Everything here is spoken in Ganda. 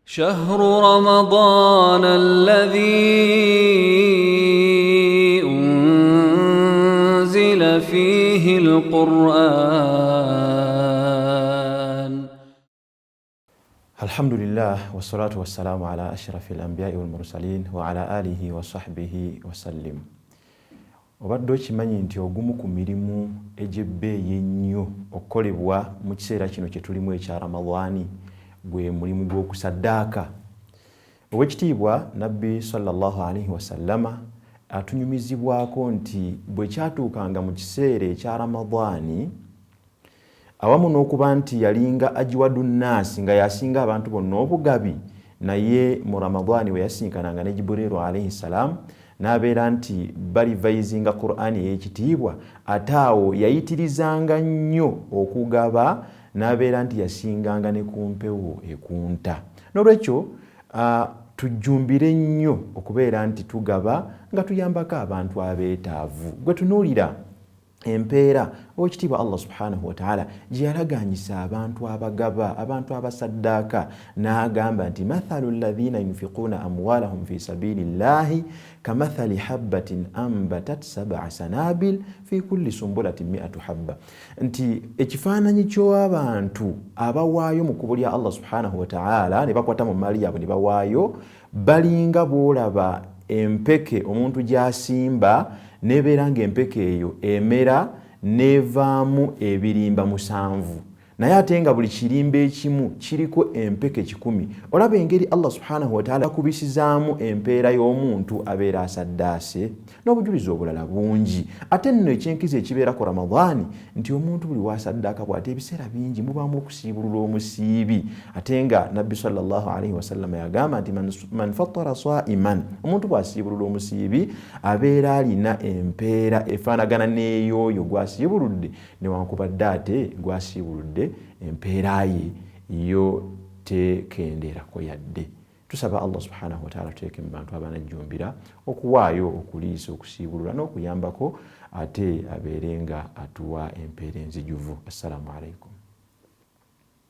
شهر رمضان الذي أنزل فيه القرآن. الحمد لله والصلاة والسلام على أشرف الأنبياء والمرسلين وعلى آله وصحبه وسلم. Obadde okimanyi nti ogumu ku mirimu egy'ebbeeyi ennyo okukolebwa mu kiseera kino kye tulimu ekya Ramadhaani gwe mulimu gw'okusaddaaka. Owekitiibwa Nabbi sallallahu alaihi wasallama atunyumizibwako nti bwe kyatuukanga mu kiseera ekya Ramadhaani, awamu n'okuba nti yalinga ajwadu nnaasi nga yasinga abantu bonna obugabi, naye mu Ramadhaani we yasinkananga ne Jibrilu alaihi salaam n'abeera nti balivayizinga Qur'ani ey'ekitiibwa, ate awo yayitirizanga nnyo okugaba, n'abeera nti yasinganga ne ku mpewo ekunta. N'olwekyo tujjumbire nnyo okubeera nti tugaba nga tuyambako abantu abeetaavu. Gwe tunuulira empeera owekitiibwa Allah subhanahu wa ta'ala gye yalaganyisa abantu abagaba, abantu abasaddaaka, n'agamba nti mathalu alladhina yunfiquna amwalahum fi sabilillahi kamathali habbatin ambatat sab'a sanabil fi kulli sumbulatin mi'atu habba. Nti ekifaananyi ky'abantu abawaayo mu kkubo lya Allah subhanahu wa ta'ala ne bakwata mu maali yaabwe ne bawaayo, balinga bw'olaba empeke omuntu gy'asimba nebeera ng'empeke eyo emera nevaamu ebirimba 7, naye ate nga buli kirimba ekimu kiriko empeke 100. Olaba engeri Allah subhanahu wa ta'ala akubisizaamu empeera y'omuntu abeera asaddaase, n'obujulizi obulala bungi. Ate nno ekyenkizo ekibeera ku Ramadhaani nti omuntu buli wasaddaaka bw'ate ebiseera bingi mubaamu okusiibulula omusiibi. Ate nga Nabbi sallallahu alaihi wasallam yagamba nti man fattara saiman, omuntu bw'asiibulula omusiibi abeera alina empeera efaanagana n'eyooyo gw'asiibuludde, newankubadde ate gw'asiibuludde empeera ye yo tekenderako yadde. Tusaba Allah subhanahu wa ta'ala tuteeke mu bantu abanajjumbira okuwaayo, okuliisa, okusiibulula n'okuyambako, ate abeerenga atuwa empeera enzijuvu. Assalamu alaikum.